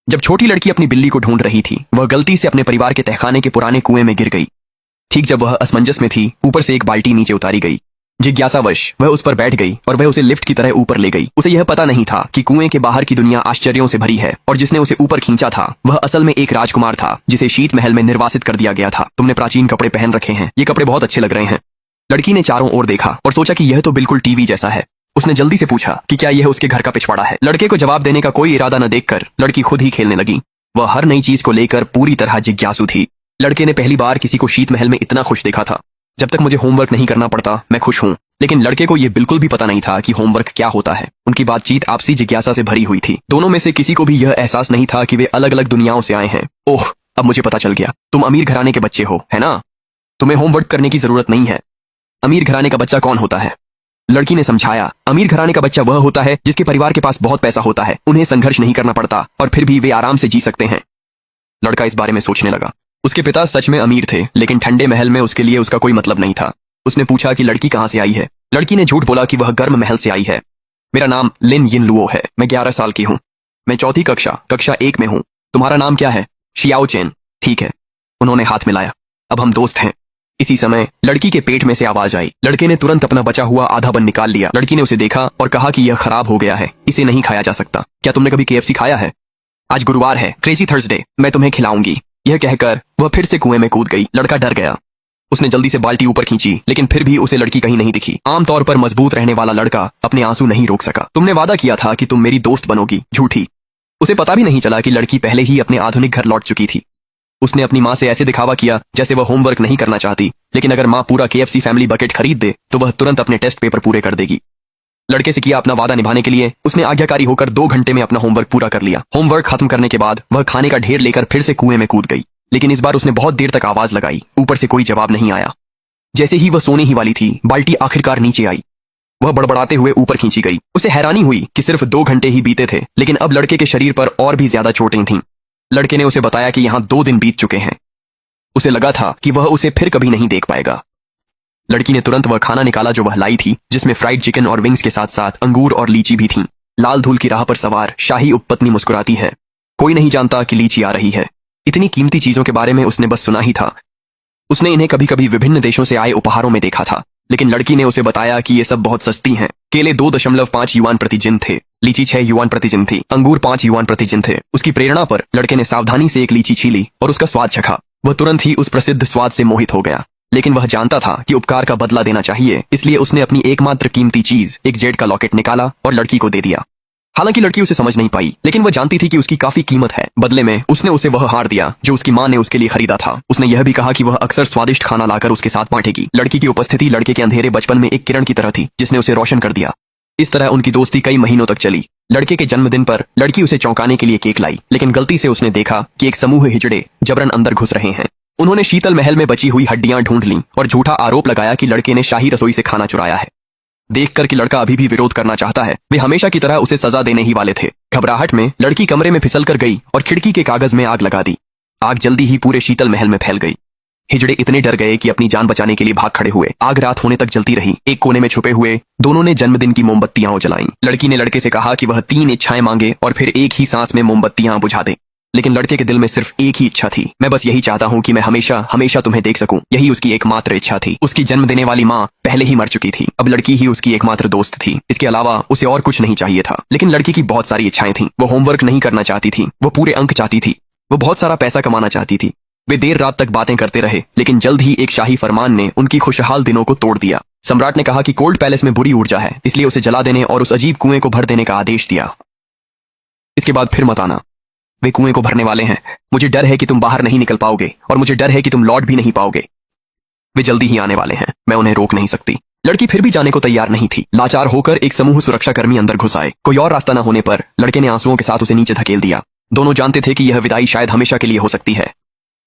जब छोटी लड़की अपनी बिल्ली को ढूंढ रही थी, वह गलती से अपने परिवार के तहखाने के पुराने कुएं में गिर गई। ठीक जब वह असमंजस में थी, ऊपर से एक बाल्टी नीचे उतारी गई। जिज्ञासावश वह उस पर बैठ गई और वह उसे लिफ्ट की तरह ऊपर ले गई। उसे यह पता नहीं था कि कुएं के बाहर की दुनिया आश्चर्यों से भरी है और जिसने उसे ऊपर खींचा था वह असल में एक राजकुमार था जिसे शीत महल में निर्वासित कर दिया गया था। तुमने प्राचीन कपड़े पहन रखे हैं, ये कपड़े बहुत अच्छे लग रहे हैं। लड़की ने चारों ओर देखा और सोचा कि यह तो बिल्कुल टीवी जैसा है। उसने जल्दी से पूछा कि क्या यह उसके घर का पिछवाड़ा है। लड़के को जवाब देने का कोई इरादा न देखकर लड़की खुद ही खेलने लगी। वह हर नई चीज को लेकर पूरी तरह जिज्ञासु थी। लड़के ने पहली बार किसी को शीत महल में इतना खुश देखा था। जब तक मुझे होमवर्क नहीं करना पड़ता मैं खुश हूँ। लेकिन लड़के को यह बिल्कुल भी पता नहीं था कि होमवर्क क्या होता है। उनकी बातचीत आपसी जिज्ञासा से भरी हुई थी। दोनों में से किसी को भी यह एहसास नहीं था कि वे अलग अलग दुनियाओं से आए हैं। ओह, अब मुझे पता चल गया। तुम अमीर घराने के बच्चे हो, है ना? तुम्हें होमवर्क करने की जरूरत नहीं है। अमीर घराने का बच्चा कौन होता है? लड़की ने समझाया, अमीर घराने का बच्चा वह होता है जिसके परिवार के पास बहुत पैसा होता है। उन्हें संघर्ष नहीं करना पड़ता और फिर भी वे आराम से जी सकते हैं। लड़का इस बारे में सोचने लगा। उसके पिता सच में अमीर थे, लेकिन ठंडे महल में उसके लिए उसका कोई मतलब नहीं था। उसने पूछा कि लड़की कहाँ से आई है। लड़की ने झूठ बोला कि वह गर्म महल से आई है। मेरा नाम लिन यिन लुओ है। मैं 11 साल की हूँ। मैं चौथी कक्षा 1 में हूँ। तुम्हारा नाम क्या है? Xiao chain. ठीक है। उन्होंने हाथ मिलाया। अब हम दोस्त हैं। इसी समय लड़की के पेट में से आवाज आई। लड़के ने तुरंत अपना बचा हुआ आधा बन निकाल लिया। लड़की ने उसे देखा और कहा कि यह खराब हो गया है, इसे नहीं खाया जा सकता। क्या तुमने कभी KFC खाया है? आज गुरुवार है, क्रेजी थर्सडे, मैं तुम्हें खिलाऊंगी। यह कहकर वह फिर से कुएं में कूद गई। लड़का डर गया। उसने जल्दी से बाल्टी ऊपर खींची, लेकिन फिर भी उसे लड़की कहीं नहीं दिखी। आमतौर पर मजबूत रहने वाला लड़का अपने आंसू नहीं रोक सका। तुमने वादा किया था कि तुम मेरी दोस्त बनोगी। झूठी। उसे पता भी नहीं चला कि लड़की पहले ही अपने आधुनिक घर लौट चुकी थी। उसने अपनी माँ से ऐसे दिखावा किया जैसे वह होमवर्क नहीं करना चाहती, लेकिन अगर माँ पूरा KFC फैमिली बकेट खरीद दे तो वह तुरंत अपने टेस्ट पेपर पूरे कर देगी। लड़के से किया अपना वादा निभाने के लिए उसने आज्ञाकारी होकर 2 घंटे में अपना होमवर्क पूरा कर लिया। होमवर्क खत्म करने के बाद वह खाने का ढेर लेकर फिर से कुएं में कूद गई, लेकिन इस बार उसने बहुत देर तक आवाज लगाई। ऊपर से कोई जवाब नहीं आया। जैसे ही वह सोने ही वाली थी, बाल्टी आखिरकार नीचे आई। वह बड़बड़ाते हुए ऊपर खींची गई। उसे हैरानी हुई कि सिर्फ 2 घंटे ही बीते थे, लेकिन अब लड़के के शरीर पर और भी ज्यादा चोटें थीं। लड़के ने उसे बताया कि यहाँ 2 दिन बीत चुके हैं। उसे लगा था कि वह उसे फिर कभी नहीं देख पाएगा। लड़की ने तुरंत वह खाना निकाला जो वह लाई थी, जिसमें फ्राइड चिकन और विंग्स के साथ साथ अंगूर और लीची भी थीं। लाल धूल की राह पर सवार शाही उपपत्नी मुस्कुराती है। कोई नहीं जानता कि लीची आ रही है। इतनी कीमती चीजों के बारे में उसने बस सुना ही था। उसने इन्हें कभी कभी विभिन्न देशों से आए उपहारों में देखा था, लेकिन लड़की ने उसे बताया कि ये सब बहुत सस्ती हैं। केले 2.5 युआन प्रति जिन थे। लीची 6 युआन प्रति जिन थी। अंगूर 5 युआन प्रति जिन थे। उसकी प्रेरणा पर लड़के ने सावधानी से एक लीची छीली और उसका स्वाद चखा। वह तुरंत ही उस प्रसिद्ध स्वाद से मोहित हो गया, लेकिन वह जानता था कि उपकार का बदला देना चाहिए, इसलिए उसने अपनी एकमात्र कीमती चीज, एक जेड का लॉकेट निकाला और लड़की को दे दिया। हालांकि लड़की उसे समझ नहीं पाई, लेकिन वह जानती थी कि उसकी काफी कीमत है। बदले में उसने उसे वह हार दिया जो उसकी माँ ने उसके लिए खरीदा था। उसने यह भी कहा कि वह अक्सर स्वादिष्ट खाना लाकर उसके साथ बांटेगी। लड़की की उपस्थिति लड़के के अंधेरे बचपन में एक किरण की तरह थी, जिसने उसे रोशन कर दिया। इस तरह उनकी दोस्ती कई महीनों तक चली। लड़के के जन्मदिन पर लड़की उसे चौंकाने के लिए केक लाई, लेकिन गलती से उसने देखा कि एक समूह हिजड़े जबरन अंदर घुस रहे हैं। उन्होंने शीतल महल में बची हुई हड्डियां ढूंढ लीं और झूठा आरोप लगाया कि लड़के ने शाही रसोई से खाना चुराया है। देखकर कि लड़का अभी भी विरोध करना चाहता है, वे हमेशा की तरह उसे सजा देने ही वाले थे। घबराहट में लड़की कमरे में फिसल कर गई और खिड़की के कागज में आग लगा दी। आग जल्दी ही पूरे शीतल महल में फैल गई। हिजड़े इतने डर गए कि अपनी जान बचाने के लिए भाग खड़े हुए। आग रात होने तक जलती रही। एक कोने में छुपे हुए दोनों ने जन्मदिन की मोमबत्तियां जलाईं। लड़की ने लड़के से कहा कि वह 3 इच्छाएं मांगे और फिर एक ही सांस में मोमबत्तियां बुझा दे, लेकिन लड़के के दिल में सिर्फ एक ही इच्छा थी। मैं बस यही चाहता हूँ कि मैं हमेशा हमेशा तुम्हें देख सकूं। यही उसकी एकमात्र इच्छा थी। उसकी जन्म देने वाली माँ पहले ही मर चुकी थी। अब लड़की ही उसकी एकमात्र दोस्त थी। इसके अलावा उसे और कुछ नहीं चाहिए था। लेकिन लड़की की बहुत सारी इच्छाएं थीं। वो होमवर्क नहीं करना चाहती थी। वो पूरे अंक चाहती थी। वो बहुत सारा पैसा कमाना चाहती थी। वे देर रात तक बातें करते रहे, लेकिन जल्द ही एक शाही फरमान ने उनकी खुशहाल दिनों को तोड़ दिया। सम्राट ने कहा कि कोल्ड पैलेस में बुरी ऊर्जा है, इसलिए उसे जला देने और उस अजीब कुएं को भर देने का आदेश दिया। इसके बाद फिर मत आना। वे कुएं को भरने वाले हैं। मुझे डर है कि तुम बाहर नहीं निकल पाओगे और मुझे डर है कि तुम लौट भी नहीं पाओगे। वे जल्दी ही आने वाले हैं। मैं उन्हें रोक नहीं सकती। लड़की फिर भी जाने को तैयार नहीं थी। लाचार होकर एक समूह सुरक्षाकर्मी अंदर घुस आए। कोई और रास्ता न होने पर लड़के ने आंसुओं के साथ उसे नीचे धकेल दिया। दोनों जानते थे कि यह विदाई शायद हमेशा के लिए हो सकती है।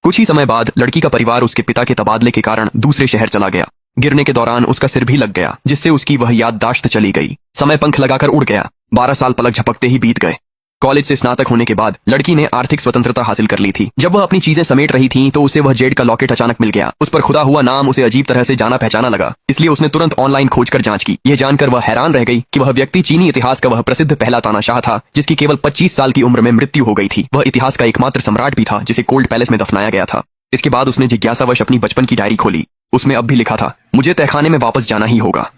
कुछ ही समय बाद लड़की का परिवार उसके पिता के तबादले के कारण दूसरे शहर चला गया। गिरने के दौरान उसका सिर भी लग गया, जिससे उसकी वह याददाश्त चली गई। समय पंख लगाकर उड़ गया। 12 साल पलक झपकते ही बीत गए। कॉलेज से स्नातक होने के बाद लड़की ने आर्थिक स्वतंत्रता हासिल कर ली थी। जब वह अपनी चीजें समेट रही थी तो उसे वह जेड का लॉकेट अचानक मिल गया। उस पर खुदा हुआ नाम उसे अजीब तरह से जाना पहचाना लगा, इसलिए उसने तुरंत ऑनलाइन खोजकर जांच की। यह जानकर वह हैरान रह गई कि वह व्यक्ति चीनी इतिहास का वह प्रसिद्ध पहला तानाशाह था जिसकी केवल 25 साल की उम्र में मृत्यु हो गई थी। वह इतिहास का एकमात्र सम्राट भी था जिसे कोल्ड पैलेस में दफनाया गया था। इसके बाद उसने जिज्ञासावश अपनी बचपन की डायरी खोली। उसमें अब भी लिखा था, मुझे तहखाने में वापस जाना ही होगा।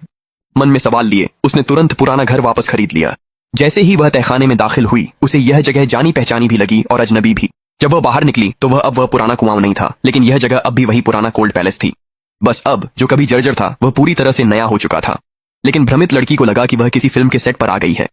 मन में सवाल लिए उसने तुरंत पुराना घर वापस खरीद लिया। जैसे ही वह तहखाने में दाखिल हुई उसे यह जगह जानी पहचानी भी लगी और अजनबी भी। जब वह बाहर निकली तो वह पुराना कुआं नहीं था, लेकिन यह जगह अब भी वही पुराना कोल्ड पैलेस थी। बस अब जो कभी जर्जर था वह पूरी तरह से नया हो चुका था। लेकिन भ्रमित लड़की को लगा कि वह किसी फिल्म के सेट पर आ गई है।